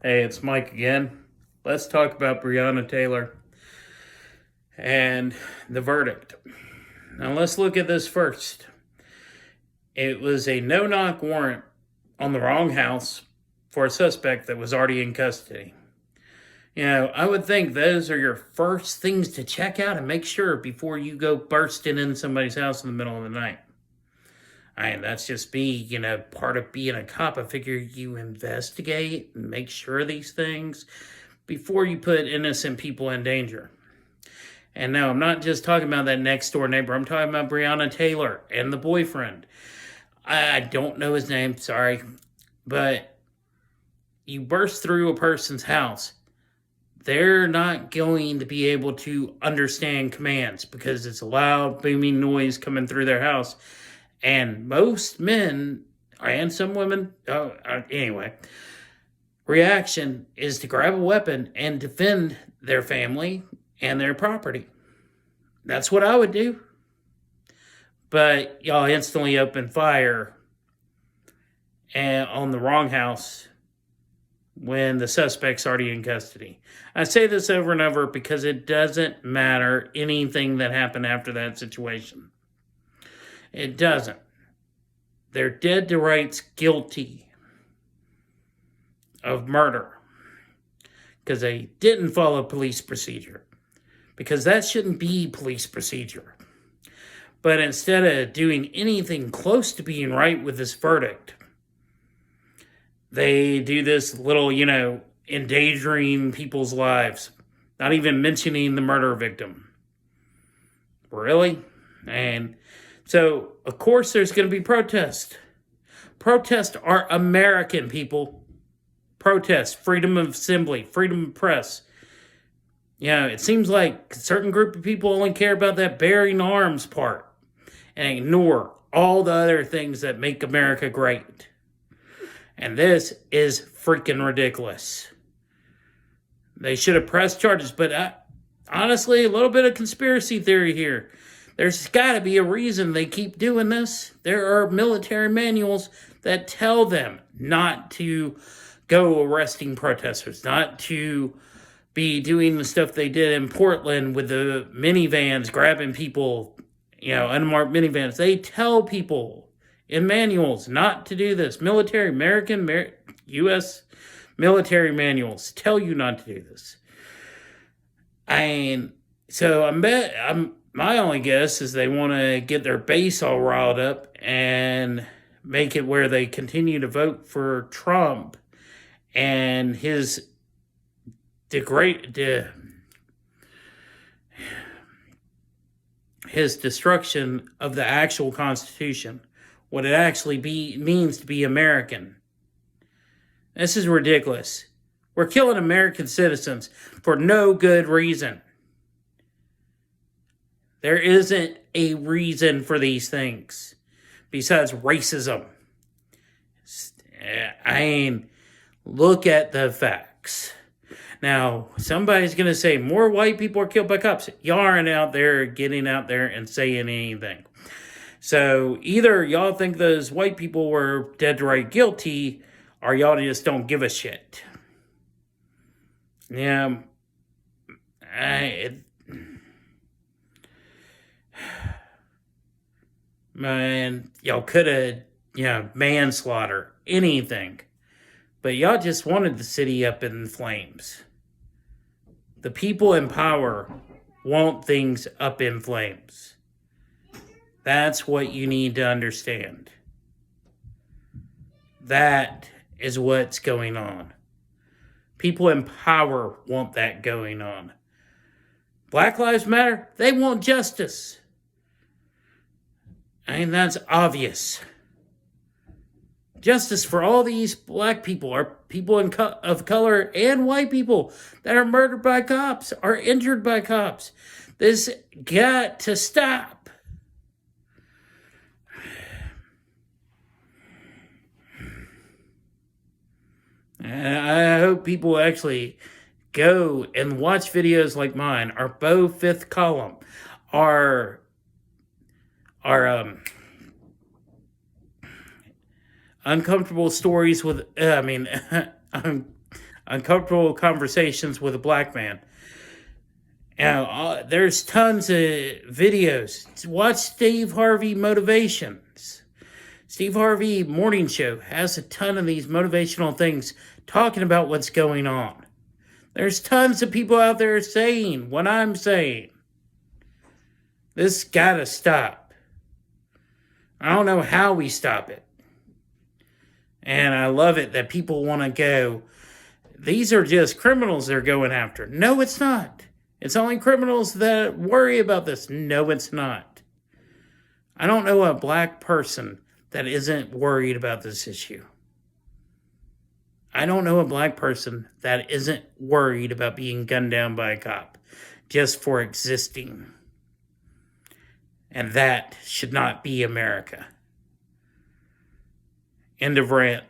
Hey, it's Mike again. Let's talk about Breanna Taylor and the verdict. Now, let's look at this first. It was a no knock warrant on the wrong house for a suspect that was already in custody. I would think those are your first things to check out and make sure before you go bursting in somebody's house in the middle of the night. That's just part of being a cop. I figure you investigate and make sure of these things before you put innocent people in danger. And no, I'm not just talking about that next door neighbor. I'm talking about Breanna Taylor and the boyfriend. I don't know his name, sorry. But you burst through a person's house, they're not going to be able to understand commands because it's a loud, booming noise coming through their house. And most men, and some women, anyway, reaction is to grab a weapon and defend their family and their property. That's what I would do. But y'all instantly open fire on the wrong house when the suspect's already in custody. I say this over and over because it doesn't matter anything that happened after that situation. It doesn't. They're dead to rights guilty of murder because they didn't follow police procedure, because that shouldn't be police procedure. But instead of doing anything close to being right with this verdict, they do this little, endangering people's lives, not even mentioning the murder victim. Really? And so, of course, there's going to be protests. Protests are American, people. Protests, freedom of assembly, freedom of press. It seems like a certain group of people only care about that bearing arms part and ignore all the other things that make America great. And this is freaking ridiculous. They should have pressed charges, but honestly, a little bit of conspiracy theory here. There's got to be a reason they keep doing this. There are military manuals that tell them not to go arresting protesters, not to be doing the stuff they did in Portland with the minivans, grabbing people, unmarked minivans. They tell people in manuals not to do this. U.S. military manuals tell you not to do this. My only guess is they want to get their base all riled up and make it where they continue to vote for Trump and his his destruction of the actual Constitution, what it actually means to be American. This is ridiculous. We're killing American citizens for no good reason. There isn't a reason for these things besides racism. Look at the facts. Now, somebody's going to say more white people are killed by cops. Y'all aren't out there getting out there and saying anything. So either y'all think those white people were dead to right guilty, or y'all just don't give a shit. Man, y'all could have, manslaughter, anything. But y'all just wanted the city up in flames. The people in power want things up in flames. That's what you need to understand. That is what's going on. People in power want that going on. Black Lives Matter, they want justice. That's obvious. Justice for all these black people, or people of color and white people that are murdered by cops, are injured by cops. This got to stop. And I hope people actually go and watch videos like mine, our Bo Fifth Column, our uncomfortable stories with, uncomfortable conversations with a black man. Now, there's tons of videos. Watch Steve Harvey Motivations. Steve Harvey Morning Show has a ton of these motivational things talking about what's going on. There's tons of people out there saying what I'm saying. This gotta stop. I don't know how we stop it. And I love it that people want to go, these are just criminals they're going after. No, it's not. It's only criminals that worry about this. No, it's not. I don't know a black person that isn't worried about this issue. I don't know a black person that isn't worried about being gunned down by a cop just for existing. And that should not be America. End of rant.